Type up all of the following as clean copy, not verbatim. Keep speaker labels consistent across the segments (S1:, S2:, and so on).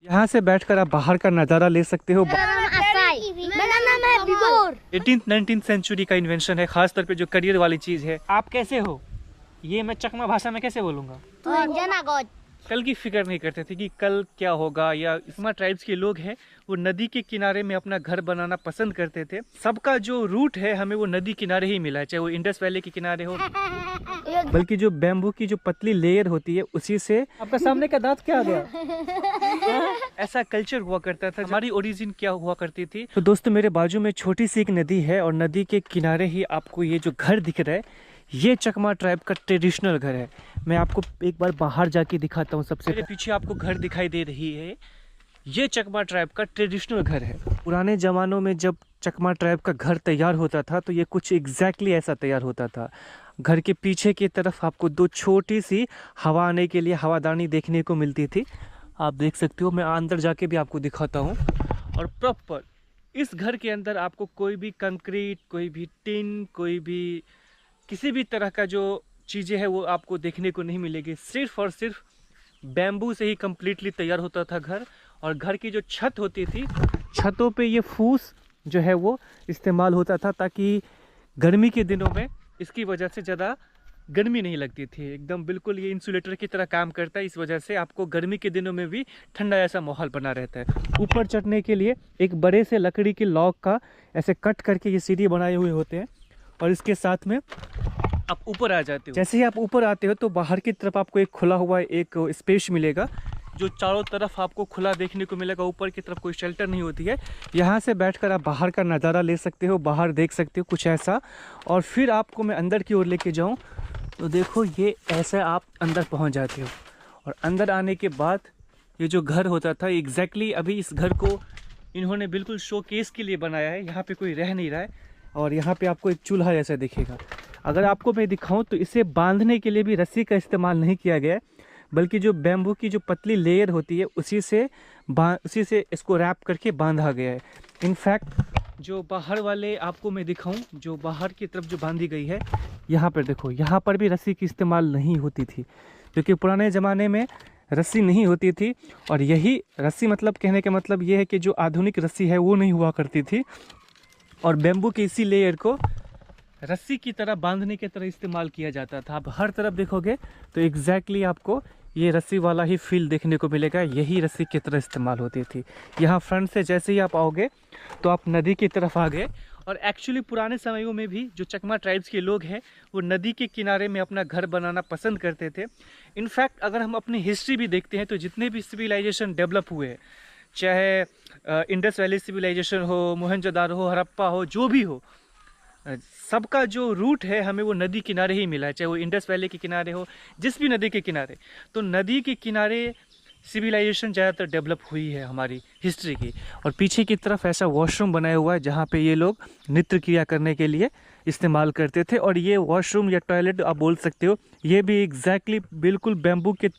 S1: यहाँ से बैठकर आप बाहर का नज़ारा ले सकते हो।
S2: मेरा नाम है विभोर।
S1: 18th-19th सेंचुरी का इन्वेंशन है, खास तौर पे जो करियर वाली चीज़ है। आप कैसे हो ये मैं चकमा भाषा में कैसे बोलूँगा? कल की फिक्र नहीं करते थे कि कल क्या होगा। या इसमा ट्राइब्स के लोग हैं वो नदी के किनारे में अपना घर बनाना पसंद करते थे। सबका जो रूट है हमें वो नदी किनारे ही मिला है, चाहे वो इंडस वैली के किनारे हो। बल्कि जो बैम्बू की जो पतली लेयर होती है उसी से आपका सामने का दांत क्या आ गया? ऐसा कल्चर हुआ करता था। हमारी ओरिजिन क्या हुआ करती थी। तो दोस्तों मेरे बाजू में छोटी सी एक नदी है और नदी के किनारे ही आपको ये जो घर दिख रहा है ये चकमा ट्राइब का ट्रेडिशनल घर है। मैं आपको एक बार बाहर जाके दिखाता हूँ। सबसे मेरे पीछे आपको घर दिखाई दे रही है, ये चकमा ट्राइब का ट्रेडिशनल घर है। पुराने ज़मानों में जब चकमा ट्राइब का घर तैयार होता था तो ये कुछ एग्जैक्टली ऐसा तैयार होता था। घर के पीछे की तरफ आपको दो छोटी सी हवा आने के लिए हवादानी देखने को मिलती थी। आप देख सकते हो, मैं अंदर जाके भी आपको दिखाता हूँ। और प्रॉपर इस घर के अंदर आपको कोई भी कंक्रीट, कोई भी टिन, कोई भी किसी भी तरह का जो चीज़ें हैं वो आपको देखने को नहीं मिलेगी। सिर्फ और सिर्फ बैम्बू से ही कम्प्लीटली तैयार होता था घर। और घर की जो छत होती थी, छतों पे ये फूस जो है वो इस्तेमाल होता था ताकि गर्मी के दिनों में इसकी वजह से ज़्यादा गर्मी नहीं लगती थी। एकदम बिल्कुल ये इंसुलेटर की तरह काम करता है, इस वजह से आपको गर्मी के दिनों में भी ठंडा ऐसा माहौल बना रहता है। ऊपर चढ़ने के लिए एक बड़े से लकड़ी के लॉक का ऐसे कट करके ये सीढ़ी बनाए हुए होते हैं और इसके साथ में आप ऊपर आ जाते हो। जैसे ही आप ऊपर आते हो तो बाहर की तरफ आपको एक खुला हुआ एक स्पेस मिलेगा जो चारों तरफ आपको खुला देखने को मिलेगा। ऊपर की तरफ कोई शेल्टर नहीं होती है। यहाँ से बैठकर आप बाहर का नज़ारा ले सकते हो, बाहर देख सकते हो कुछ ऐसा। और फिर आपको मैं अंदर की ओर लेके जाऊँ तो देखो ये ऐसा आप अंदर पहुँच जाते हो। और अंदर आने के बाद ये जो घर होता था एग्जैक्टली अभी इस घर को इन्होंने बिल्कुल शोकेस के लिए बनाया है। यहाँ पे कोई रह नहीं रहा है। और यहाँ पे आपको एक चूल्हा जैसा दिखेगा। अगर आपको मैं दिखाऊं तो इसे बांधने के लिए भी रस्सी का इस्तेमाल नहीं किया गया है, बल्कि जो बैम्बू की जो पतली लेयर होती है उसी से इसको रैप करके बांधा गया है। इनफैक्ट जो बाहर वाले आपको मैं दिखाऊं, जो बाहर की तरफ जो बांधी गई है, यहाँ पर देखो, यहाँ पर भी रस्सी की इस्तेमाल नहीं होती थी क्योंकि पुराने ज़माने में रस्सी नहीं होती थी। और यही रस्सी मतलब कहने का मतलब ये है कि जो आधुनिक रस्सी है वो नहीं हुआ करती थी। और बैम्बू के इसी लेयर को रस्सी की तरह बांधने की तरह इस्तेमाल किया जाता था। आप हर तरफ देखोगे तो एग्जैक्टली आपको ये रस्सी वाला ही फील देखने को मिलेगा। यही रस्सी की तरह इस्तेमाल होती थी। यहाँ फ्रंट से जैसे ही आप आओगे तो आप नदी की तरफ आ गए। और एक्चुअली पुराने समयों में भी जो चकमा ट्राइब्स के लोग हैं वो नदी के किनारे में अपना घर बनाना पसंद करते थे। इनफैक्ट अगर हम अपनी हिस्ट्री भी देखते हैं तो जितने भी सिविलाइजेशन डेवलप हुए हैं, चाहे इंडस वैली सिविलाइजेशन हो, मोहनजोदारो हो, हड़प्पा हो, जो भी हो, सबका जो रूट है हमें वो नदी किनारे ही मिला है। चाहे वो इंडस वैली के किनारे हो, जिस भी नदी के किनारे। तो नदी के किनारे सिविलाइजेशन ज़्यादातर डेवलप हुई है हमारी हिस्ट्री की। और पीछे की तरफ ऐसा वॉशरूम बनाया हुआ है जहाँ पे ये लोग नृत्य क्रिया करने के लिए इस्तेमाल करते थे। और ये वॉशरूम या टॉयलेट आप बोल सकते हो, ये भी एग्जैक्टली बिल्कुल बैम्बू के,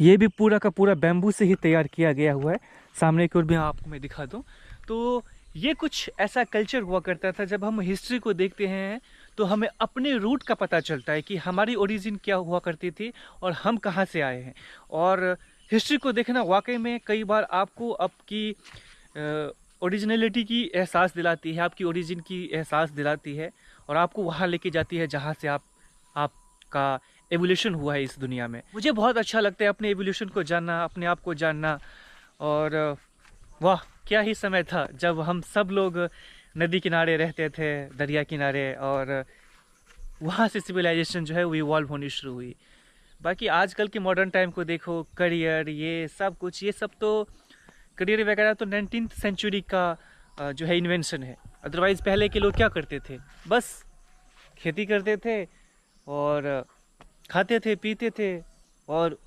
S1: ये भी पूरा का पूरा बैम्बू से ही तैयार किया गया हुआ है। सामने की ओर भी आपको मैं दिखा दूँ तो ये कुछ ऐसा कल्चर हुआ करता था। जब हम हिस्ट्री को देखते हैं तो हमें अपने रूट का पता चलता है कि हमारी ओरिजिन क्या हुआ करती थी और हम कहाँ से आए हैं। और हिस्ट्री को देखना वाकई में कई बार आपको आपकी ओरिजिनलिटी की एहसास दिलाती है, आपकी ओरिजिन की एहसास दिलाती है और आपको वहाँ लेके जाती है जहाँ से आपका एवोल्यूशन हुआ है इस दुनिया में। मुझे बहुत अच्छा लगता है अपने एवोल्यूशन को जानना, अपने आप को जानना। और वाह क्या ही समय था जब हम सब लोग नदी किनारे रहते थे, दरिया किनारे, और वहाँ से सिविलाइजेशन जो है वो इवॉल्व होनी शुरू हुई। बाकी आजकल के मॉडर्न टाइम को देखो, करियर, ये सब कुछ, ये सब तो करियर वगैरह तो 19th सेंचुरी का जो है इन्वेंशन है। अदरवाइज़ पहले के लोग क्या करते थे, बस खेती करते थे और खाते थे, पीते थे और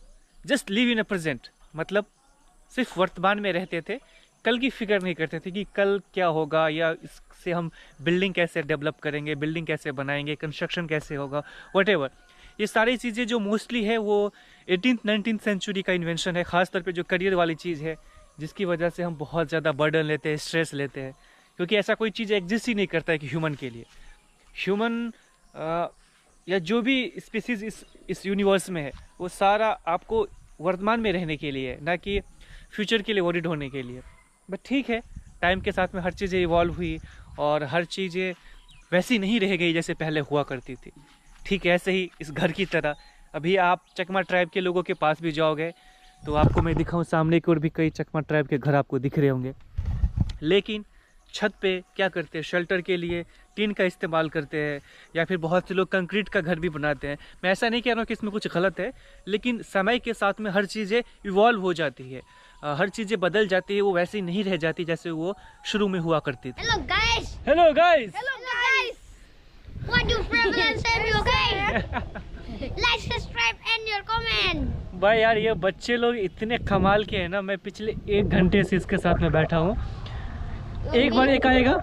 S1: just live in a present, मतलब सिर्फ वर्तमान में रहते थे। कल की फिक्र नहीं करते थे कि कल क्या होगा या इससे हम बिल्डिंग कैसे डेवलप करेंगे, बिल्डिंग कैसे बनाएंगे, कंस्ट्रक्शन कैसे होगा, व्हाटएवर। ये सारी चीज़ें जो मोस्टली है वो 18th-19th सेंचुरी का इन्वेंशन है। ख़ास तौर पे जो करियर वाली चीज़ है जिसकी वजह से हम बहुत ज़्यादा बर्डन लेते हैं, स्ट्रेस लेते हैं, क्योंकि ऐसा कोई चीज़ एग्जिस्ट ही नहीं करता है कि ह्यूमन के लिए। ह्यूमन या जो भी स्पीसीज इस यूनिवर्स में है वो सारा आपको वर्तमान में रहने के लिए है, ना कि फ्यूचर के लिए वरीड होने के लिए। बट ठीक है, टाइम के साथ में हर चीज़ें इवॉल्व हुई और हर चीज़ें वैसी नहीं रह गई जैसे पहले हुआ करती थी। ठीक है, ऐसे ही इस घर की तरह अभी आप चकमा ट्राइब के लोगों के पास भी जाओगे तो आपको मैं दिखाऊं, सामने की ओर भी कई चकमा ट्राइब के घर आपको दिख रहे होंगे। लेकिन छत पे क्या करते हैं, शेल्टर के लिए टीन का इस्तेमाल करते हैं या फिर बहुत से लोग कंक्रीट का घर भी बनाते हैं। मैं ऐसा नहीं कह रहा हूँ कि इसमें कुछ गलत है, लेकिन समय के साथ में हर चीज़ें इवॉल्व हो जाती है, हर चीज़ें बदल जाती है, वो वैसी नहीं रह जाती जैसे वो शुरू में हुआ करती थी।
S2: Hello guys.
S1: Hello guys,
S2: Hello guys. What do prevalence say you okay? Like, subscribe and your comment.
S1: भाई यार ये बच्चे लोग इतने कमाल के हैं ना, मैं पिछले 1 घंटे से इसके साथ में बैठा हूँ। एक बार एक आएगा,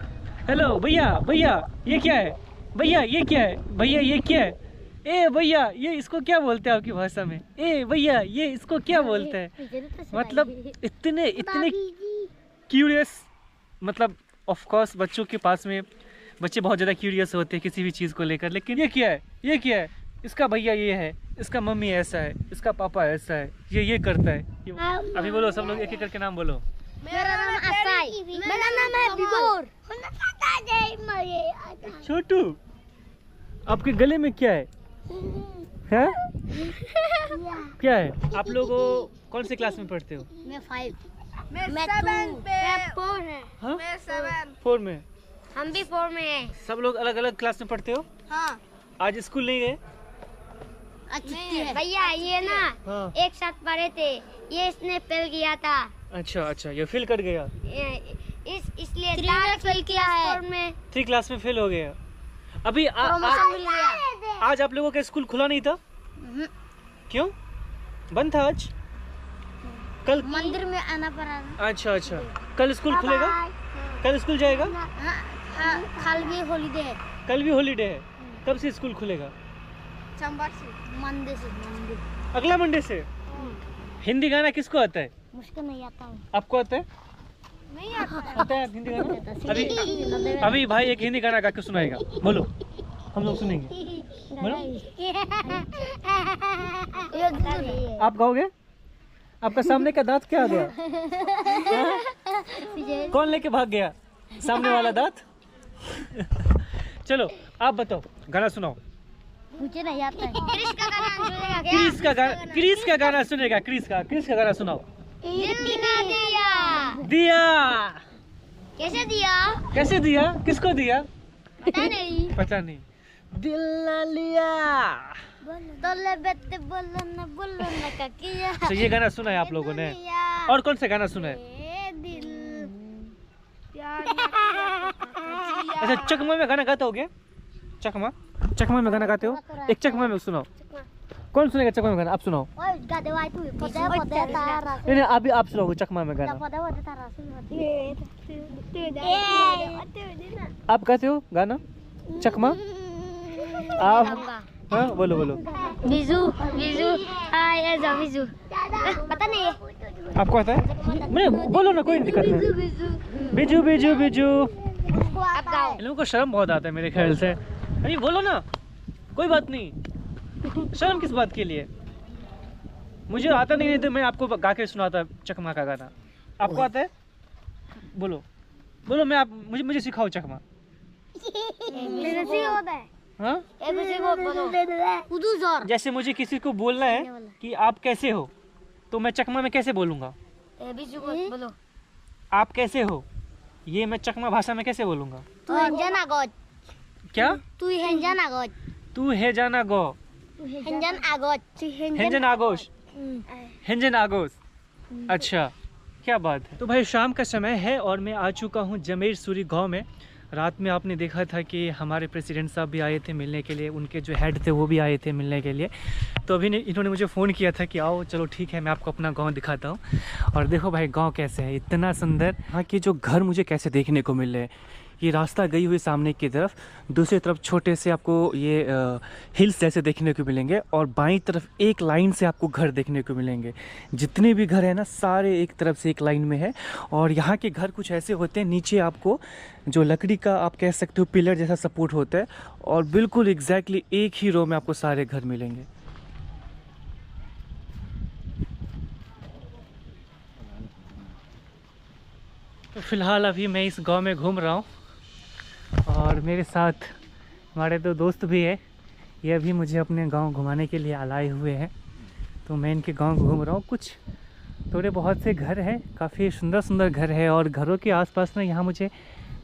S1: हेलो भैया भैया ये क्या है, भैया ये क्या है, भैया ये क्या है, ए भैया ये इसको क्या बोलते हैं आपकी भाषा में, ए भैया ये इसको क्या बोलते हैं। मतलब इतने इतने क्यूरियस, मतलब ऑफ कोर्स बच्चों के पास में बच्चे बहुत ज़्यादा क्यूरियस होते हैं किसी भी चीज़ को लेकर। लेकिन ये क्या है, ये क्या है, इसका भैया ये है, इसका मम्मी ऐसा है, इसका पापा ऐसा है, ये करता है। अभी बोलो सब लोग एक एक करके नाम बोलो।
S2: मेरा नाम असाई। मेरा नाम है बिबोर।
S1: छोटू, आपके गले में क्या है, हैं? क्या है? आप लोग कौन से क्लास में पढ़ते हो?
S2: मैं 5। मैं 7 पे 4 है।
S1: हाँ?
S2: मैं 7।
S1: 4 में।
S2: हम भी 4 में हैं।
S1: सब लोग अलग अलग क्लास में पढ़ते हो?
S2: हाँ।
S1: आज स्कूल नहीं गए?
S2: भैया ये ना
S1: हाँ।
S2: एक साथ पढ़े थे, ये इसने फेल किया था।
S1: अच्छा अच्छा, ये फेल कर गया,
S2: इसलिए फेल किया है।
S1: 3 क्लास में फेल हो गया। अभी
S2: मिल गया।
S1: आज आप लोगों का स्कूल खुला नहीं था? क्यों बंद था आज? कल
S2: मंदिर में आना पड़ा।
S1: अच्छा अच्छा, कल स्कूल खुलेगा? कल स्कूल जाएगा?
S2: कल भी हॉलीडे है।
S1: कल भी हॉलीडे है। कब से स्कूल खुलेगा?
S2: सोमवार से। मंडे।
S1: अगला मंडे से। हिंदी गाना किसको आता है?
S2: मुझको नहीं आता है।
S1: आपको आता है?
S2: नहीं आता।
S1: आता है हिंदी गाना? अभी भाई एक हिंदी गाना गा के सुनाएगा, बोलो, हम लोग सुनेंगे। बोलो। आप गाओगे? आपका सामने का दांत क्या आ गया? कौन लेके भाग गया सामने वाला दांत? चलो आप बताओ, गाना सुनाओ।
S2: मुझे नहीं आता है। क्रिस का गाना सुनेगा क्या?
S1: क्रिस का गाना सुनेगा। क्रिस का गाना सुनाओ। दिया।
S2: कैसे दिया?
S1: कैसे दिया? किसको दिया?
S2: पता नहीं।
S1: पता नहीं। दिल ना लिया।
S2: तोले बेटे बोलो ना का किया।
S1: तो ये गाना सुना है आप लोगों ने? और कौन सा गाना सुना है?
S2: दिल
S1: अच्छा, चकमा में गाना गाते हो क्या? चकमा में गाना गाते हो? एक चकमा में सुनाओ। कौन सुनेगा चकमा में गाना? आप सुनाओ। नहीं अभी आप सुनाओ चकमा में गाना। आप गाते हो गाना चकमा? आप हाँ बोलो।
S2: बिजू पता नहीं है।
S1: आपको आता है? मैं बोलो ना, कोई दिक्कत नहीं। बिजू।
S2: आप गाओ।
S1: इन लोगों को शर्म बहुत आता है मेरे ख्याल से। अरे बोलो ना, कोई बात नहीं, शर्म किस बात के लिए? मुझे आता नहीं है तो मैं आपको गा के सुनाता चकमा का गाना। आपको आता है? बोलो मैं मुझे सिखाओ चकमा। हाँ? जैसे मुझे किसी को बोलना है कि आप कैसे हो, तो मैं चकमा में कैसे बोलूँगा?
S2: बोलो।
S1: आप कैसे हो, ये मैं चकमा भाषा में कैसे बोलूँगा?
S2: तू हेंजन आगोज।
S1: क्या?
S2: तू हेंजन आगोज।
S1: तू है जाना गो।
S2: हेंजन आगोज।
S1: हेंजन आगोज। अच्छा, क्या बात है। तो भाई शाम का समय है और मैं आ चुका हूँ जमेर सूरी गांव में। रात में आपने देखा था कि हमारे प्रेसिडेंट साहब भी आए थे मिलने के लिए, उनके जो हेड थे वो भी आए थे मिलने के लिए। तो अभी इन्होंने मुझे फ़ोन किया था कि आओ चलो ठीक है, मैं आपको अपना गांव दिखाता हूँ। और देखो भाई गांव कैसे है, इतना सुंदर। यहाँ के जो घर मुझे कैसे देखने को मिल रहे हैं, ये रास्ता गई हुई सामने की तरफ, दूसरी तरफ छोटे से आपको ये हिल्स जैसे देखने को मिलेंगे और बाईं तरफ एक लाइन से आपको घर देखने को मिलेंगे। जितने भी घर हैं ना सारे एक तरफ से एक लाइन में है। और यहाँ के घर कुछ ऐसे होते हैं, नीचे आपको जो लकड़ी का आप कह सकते हो पिलर जैसा सपोर्ट होता है और बिल्कुल एग्जैक्टली एक ही रो में आपको सारे घर मिलेंगे। तो फिलहाल अभी मैं इस गांव में घूम रहा हूँ और मेरे साथ हमारे दो दोस्त भी है। ये अभी मुझे अपने गांव घुमाने के लिए लाए हुए हैं, तो मैं इनके गांव घूम रहा हूँ। कुछ थोड़े बहुत से घर हैं, काफ़ी सुंदर सुंदर घर है और घरों के आसपास ना यहाँ मुझे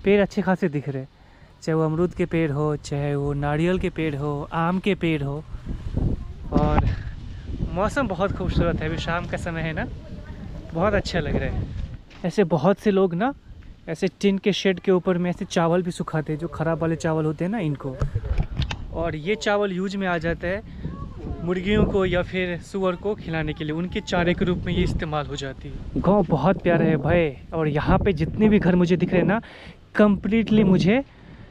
S1: पेड़ अच्छे खासे दिख रहे हैं, चाहे वो अमरूद के पेड़ हो, चाहे वो नारियल के पेड़ हो, आम के पेड़ हो। और मौसम बहुत खूबसूरत है, अभी शाम का समय है ना, बहुत अच्छा लग रहा है। ऐसे बहुत से लोग ना ऐसे टिन के शेड के ऊपर में ऐसे चावल भी सुखाते हैं, जो ख़राब वाले चावल होते हैं ना इनको, और ये चावल यूज में आ जाता है मुर्गियों को या फिर सुअर को खिलाने के लिए, उनके चारे के रूप में ये इस्तेमाल हो जाती है। गांव बहुत प्यारा है भाई, और यहाँ पे जितने भी घर मुझे दिख रहे हैं ना, कम्प्लीटली मुझे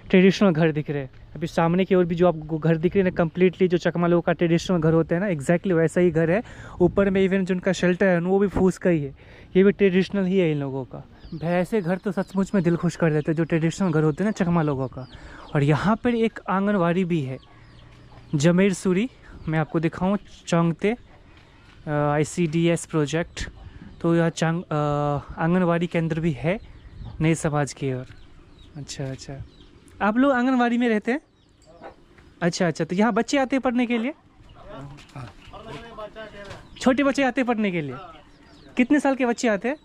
S1: ट्रेडिशनल घर दिख रहे हैं। अभी सामने की ओर भी जो आपको घर दिख रहे हैं ना, कम्प्लीटली जो चकमा लोगों का ट्रेडिशनल घर होता है ना, एग्जैक्टली वैसा ही घर है। ऊपर में इवन जिनका शेल्टर है वो भी फूस का ही है, ये भी ट्रेडिशनल ही है इन लोगों का। ऐसे घर तो सचमुच में दिल खुश कर देते हैं, जो ट्रेडिशनल घर होते हैं ना चकमा लोगों का। और यहाँ पर एक आंगनवाड़ी भी है, जमेर सूरी, मैं आपको दिखाऊँ, चौंगते ICDS प्रोजेक्ट। तो यह आंगनवाड़ी केंद्र भी है नए समाज की ओर। अच्छा, आप लोग आंगनवाड़ी में रहते हैं? अच्छा, तो यहाँ बच्चे आते हैं पढ़ने के लिए? छोटे बच्चे आते हैं पढ़ने के लिए? कितने साल के बच्चे आते हैं?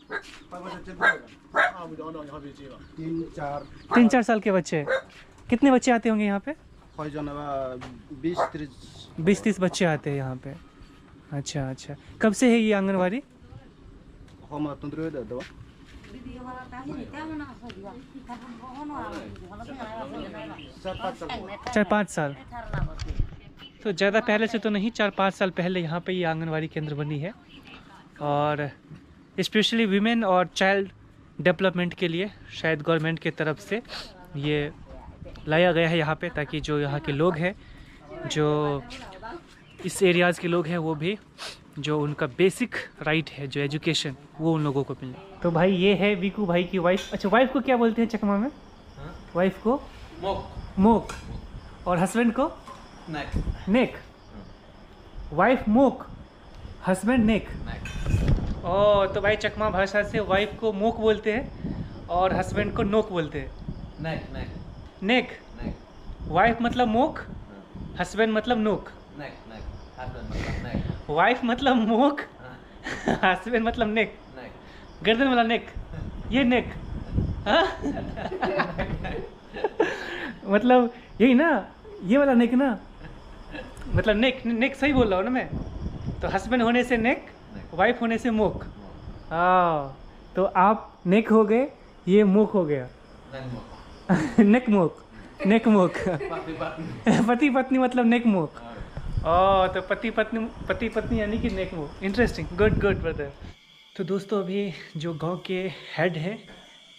S1: 3-4 साल के बच्चे। कितने बच्चे आते होंगे यहाँ पे? 20-30 बच्चे आते हैं यहाँ पे। अच्छा, कब से है ये आंगनवाड़ी? 4-5 साल। तो ज़्यादा पहले से तो नहीं, 4-5 साल पहले यहाँ पे ये आंगनवाड़ी केंद्र बनी है, और स्पेशली वीमेन और चाइल्ड डेवलपमेंट के लिए शायद गवर्नमेंट की तरफ से ये लाया गया है यहाँ पे, ताकि जो यहाँ के लोग हैं, जो इस एरियाज़ के लोग हैं, वो भी जो उनका बेसिक राइट है जो एजुकेशन, वो उन लोगों को मिले। तो भाई ये है विकू भाई की वाइफ। अच्छा, वाइफ को क्या बोलते हैं चकमा में? वाइफ को मोक, और हस्बैंड को नेक। वाइफ मोक, हस्बैंड नेक। ओ, तो भाई चकमा भाषा से वाइफ को मोक बोलते हैं और हस्बैंड को नोक बोलते हैं। नेक। वाइफ मतलब मोक, हस्बैंड मतलब नोक। वाइफ मतलब मोक, हस्बैंड मतलब नेक। गर्दन वाला नेक, ये नेक। हाँ? मतलब यही ना, ये वाला नेक ना, मतलब नेक सही बोल रहा हूँ ना मैं? तो हस्बैंड होने से नेक, वाइफ होने से मोक। हाँ, तो आप नेक हो गए, ये मोक हो गया। नेक मोक। पति पत्नी मतलब नेक मोक। तो पति पत्नी यानी कि नेक मोक। Interesting, good brother. तो दोस्तों, अभी जो गांव के हेड है,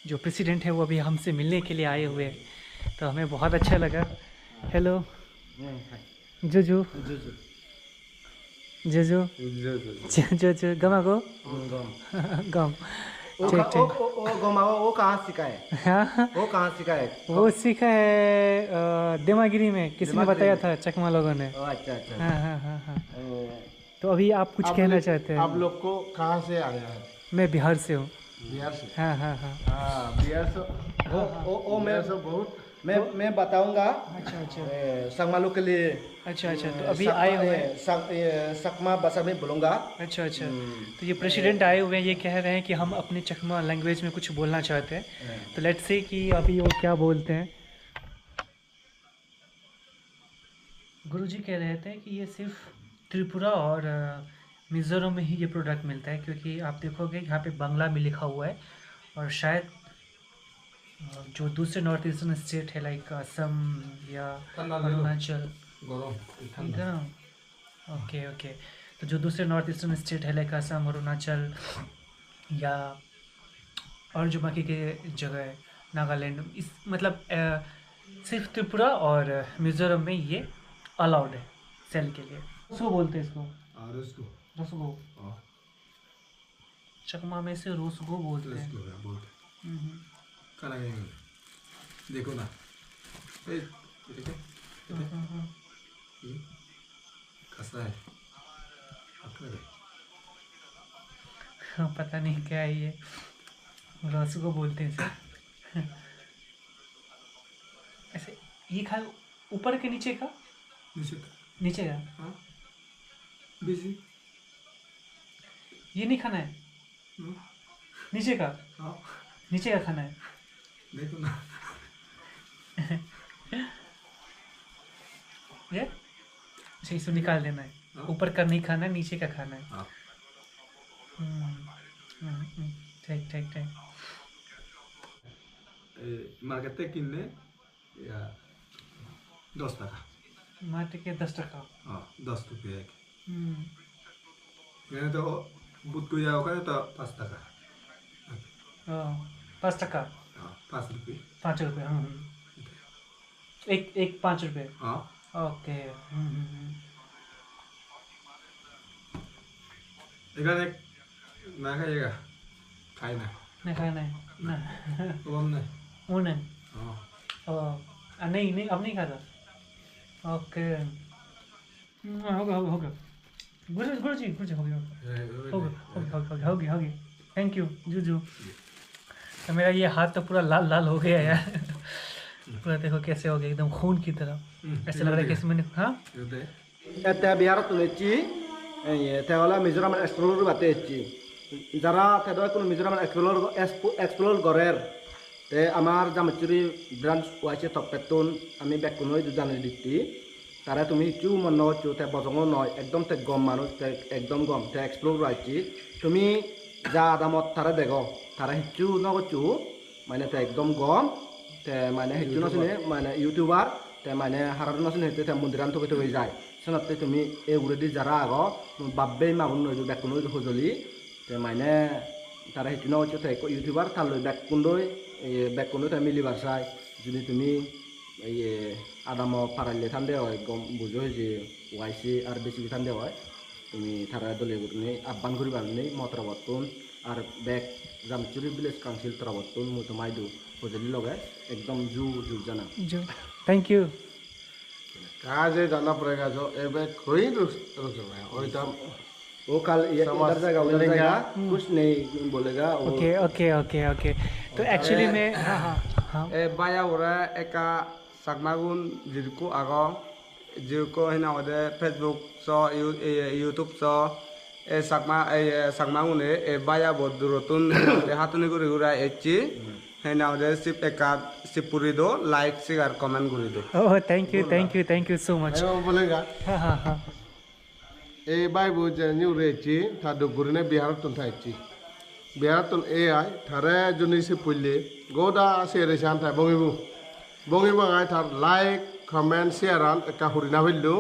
S1: जो प्रेसिडेंट है, वो अभी हमसे मिलने के लिए आए हुए हैं, तो हमें बहुत अच्छा लगा। हेलो जोजो गमागो गम।
S3: वो कहाँ सीखा है?
S1: वो सीखा है देमागिरी में, किसी ने बताया था, चकमा लोगों ने।
S3: अच्छा।
S1: हाँ। तो अभी आप कुछ कहना चाहते हैं?
S3: आप लोग को कहाँ से आया है?
S1: मैं बिहार से हूँ।
S3: बिहार से?
S1: हाँ।
S3: बिहार से बहुत मैं बताऊंगा।
S1: अच्छा।
S3: सकमालों के लिए।
S1: अच्छा, तो अभी आए हुए हैं,
S3: सकमा भाषा में बोलूँगा।
S1: अच्छा। तो ये प्रेसिडेंट आए हुए हैं, ये कह रहे हैं कि हम अपने चकमा लैंग्वेज में कुछ बोलना चाहते हैं, तो लेट्स से कि अभी वो क्या बोलते हैं। गुरुजी कह रहे थे कि ये सिर्फ त्रिपुरा और मिज़ोरम में ही ये प्रोडक्ट मिलता है, क्योंकि आप देखोगे यहाँ पे बांग्ला में लिखा हुआ है, और शायद जो दूसरे नॉर्थ ईस्टर्न स्टेट है लाइक असम या अरुणाचल, ओके, तो जो दूसरे नॉर्थ ईस्टर्न स्टेट है लाइक असम, अरुणाचल या और जो बाकी के जगह है, नागालैंड, इस मतलब सिर्फ त्रिपुरा और मिज़ोरम में ये अलाउड है सेल के लिए। रसगो बोलते हैं इसको। रसगो। चकमा में से रसगो बोलते हैं।
S3: देखो ना, कैसा है?
S1: पता नहीं क्या है ये। रसगो बोलते हैं इसे। ऐसे ये खा, ऊपर के नीचे का,
S4: नीचे
S1: नीचे का
S4: हाँ बिजी
S1: ये नहीं खाना है, नीचे का,
S4: हाँ
S1: नीचे का खाना है।
S4: देखो ना
S1: ये अच्छा इसको निकाल देना है,
S4: हाँ।
S1: ऊपर का नहीं खाना है, नीचे का खाना है।
S4: हाँ
S1: ठीक ठीक ठीक।
S4: मार्केटे किन्ने या 10 টাকা
S1: माटे के 10 টাকা।
S4: हाँ 10 रुपये एक
S1: हम्म,
S4: এখানে তো বুট করে যাও ওখানে তো 5 টাকা
S1: 5 টাকা,
S4: हाँ 5 रुपये
S1: 5 रुपये। एक 5 रुपये।
S4: हाँ
S1: ओके।
S4: এখানে না খাইएगा खाई ना
S1: नहीं खाना है ना।
S4: कम नहीं
S1: वो नहीं,
S4: हाँ
S1: नहीं नहीं अब नहीं खाता। ओके हो गया हो गया, गुरु जी हो गया हो गया। Thank you Juju. तो मेरा ये हाथ तो पूरा लाल लाल हो गया यार। पूरा देखो कैसे हो गया, एकदम खून की तरह। ऐसा लग रहा है कि मैंने हाँ
S4: itu
S3: Ete biar tuleci, te ola Mizoram explore bate echi. Jara te doy kun Mizoram explore gorer. Te amar jamachuri branch wache topetun ami bekunoi dujane ditti. Tara tumi chu mono chu te bozongo noy ekdom te gom manu te ekdom gom te explore wache. Tumi ja adamot tara dego. Tara hichu no chu mane te ekdom gom te mane hichu no sine mane YouTuber te mane harar no sine te mundiran to kete jai. Senate tumi e uredi jara ago babbe magun no bekunoi hojoli te mane tara hichu no chu te YouTuber talo bekundoi bekundoi te mili barsai. Jadi tumi adamo paralle thande hoy gom bujo je YC RBC thande hoy tumi thara dole gurni abban guri balni motrabotun ar bek jamchuri village council trabotun mutumaidu hojali loge ekdom ju jana
S1: जो thank you.
S5: कहाँ से जाना पड़ेगा जो एक कोई रुक रहा है और तब
S3: वो कल ये इधर जाएगा उधर जाएगा कुछ नहीं बोलेगा वो
S1: ओके ओके ओके ओके। तो एक्चुअली मैं हाँ हाँ हाँ
S5: baya ora eka sakmagun jirku ago jirku hina ode Facebook so YouTube so sakmagun baya bodurotun hatuni guri gura echi hina ode sip eka sipurido like share comment guri do
S1: oh thank you so much.
S5: ayo bolega
S1: हाँ हाँ हाँ
S5: e bible je new rechi thadu gurine bihar tun thaichi bihar tun ai thare juni si pulle goda share shan thai bongi bangai thar like comment share an ka hurina billu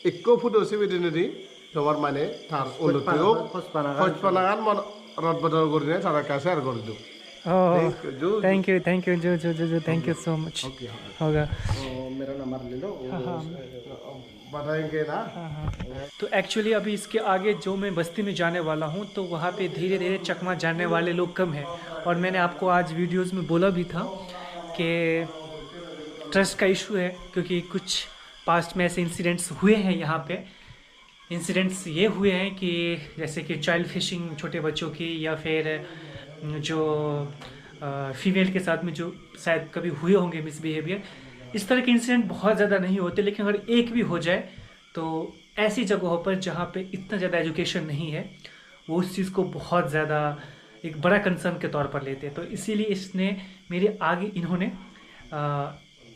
S5: ikko photo si bidineri tomar mane thar unnotio khojpanagan mon rod bodol gurine thar ka share goridu
S1: oh thank you जो thank you so much. होगा
S3: मेरा number ले लो
S5: बताएंगे ना
S1: तो actually अभी इसके आगे जो मैं बस्ती में जाने वाला हूँ तो वहाँ पे धीरे धीरे चकमा जानने वाले लोग कम हैं। और मैंने आपको आज वीडियोस में बोला भी था कि ट्रस्ट का इशू है, क्योंकि कुछ पास्ट में ऐसे इंसिडेंट्स हुए हैं यहाँ पे। इंसिडेंट्स ये हुए हैं कि जैसे कि चाइल्ड फिशिंग छोटे बच्चों की, या फिर जो फीमेल के साथ में जो शायद कभी हुए होंगे मिसबिहेवियर। इस तरह के इंसिडेंट बहुत ज़्यादा नहीं होते, लेकिन अगर एक भी हो जाए तो ऐसी जगहों पर जहाँ पे इतना ज़्यादा एजुकेशन नहीं है वो उस चीज़ को बहुत ज़्यादा एक बड़ा कंसर्न के तौर पर लेते हैं। तो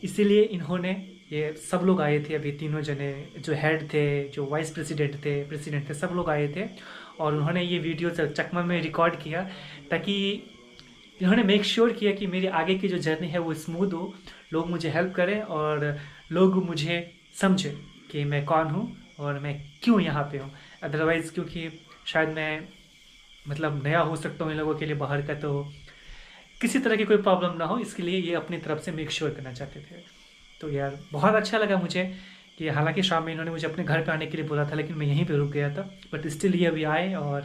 S1: इसीलिए इन्होंने ये सब लोग आए थे, अभी तीनों जने जो हेड थे, जो वाइस प्रेसिडेंट थे, सब लोग आए थे। और उन्होंने ये वीडियो चकमा में रिकॉर्ड किया ताकि इन्होंने मेक श्योर किया कि मेरे आगे की जो जर्नी है वो स्मूथ हो, लोग मुझे हेल्प करें और लोग मुझे समझें कि मैं कौन हूँ और मैं क्यों यहाँ पे हूँ। अदरवाइज़ क्योंकि शायद मैं मतलब नया हो सकता हूँ इन लोगों के लिए बाहर का, तो किसी तरह की कोई प्रॉब्लम ना हो, इसके लिए ये अपनी तरफ से मेक श्योर करना चाहते थे। तो यार बहुत अच्छा लगा मुझे कि हालांकि शाम में इन्होंने मुझे अपने घर पे आने के लिए बोला था, लेकिन मैं यहीं पे रुक गया था, बट स्टिल ये अभी आए। और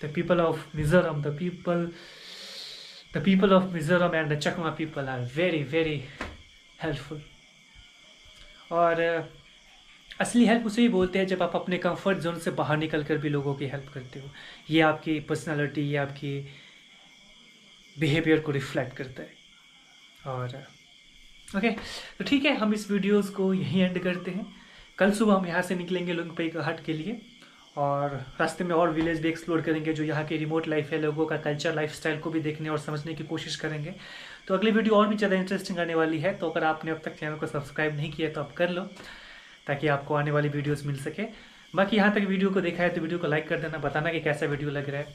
S1: the people of Mizoram and the Chakma people are very very helpful. और असली हेल्प उसे ही बोलते हैं जब आप अपने कंफर्ट जोन से बाहर निकल कर भी लोगों की हेल्प करते हो। ये आपकी पर्सनालिटी, ये आपकी बिहेवियर को रिफ्लेक्ट करता है। और ओके, तो ठीक है, हम इस वीडियोस को यहीं एंड करते हैं। कल सुबह हम यहाँ से निकलेंगे लुंगपई का हट के लिए, और रास्ते में और विलेज भी एक्सप्लोर करेंगे जो यहाँ की रिमोट लाइफ है, लोगों का कल्चर, लाइफस्टाइल को भी देखने और समझने की कोशिश करेंगे। तो अगली वीडियो और भी ज़्यादा इंटरेस्टिंग आने वाली है, तो अगर आपने अब तक चैनल को सब्सक्राइब नहीं किया तो आप कर लो, ताकि आपको आने वाली वीडियोस मिल सके। बाकी यहाँ तक वीडियो को देखा है तो वीडियो को लाइक कर देना, बताना कि कैसा वीडियो लग रहा है,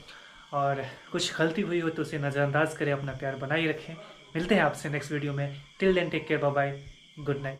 S1: और कुछ गलती हुई हो तो उसे नज़रअंदाज करें, अपना प्यार बनाए रखें। मिलते हैं आपसे नेक्स्ट वीडियो में। Till then take care, bye bye, good night.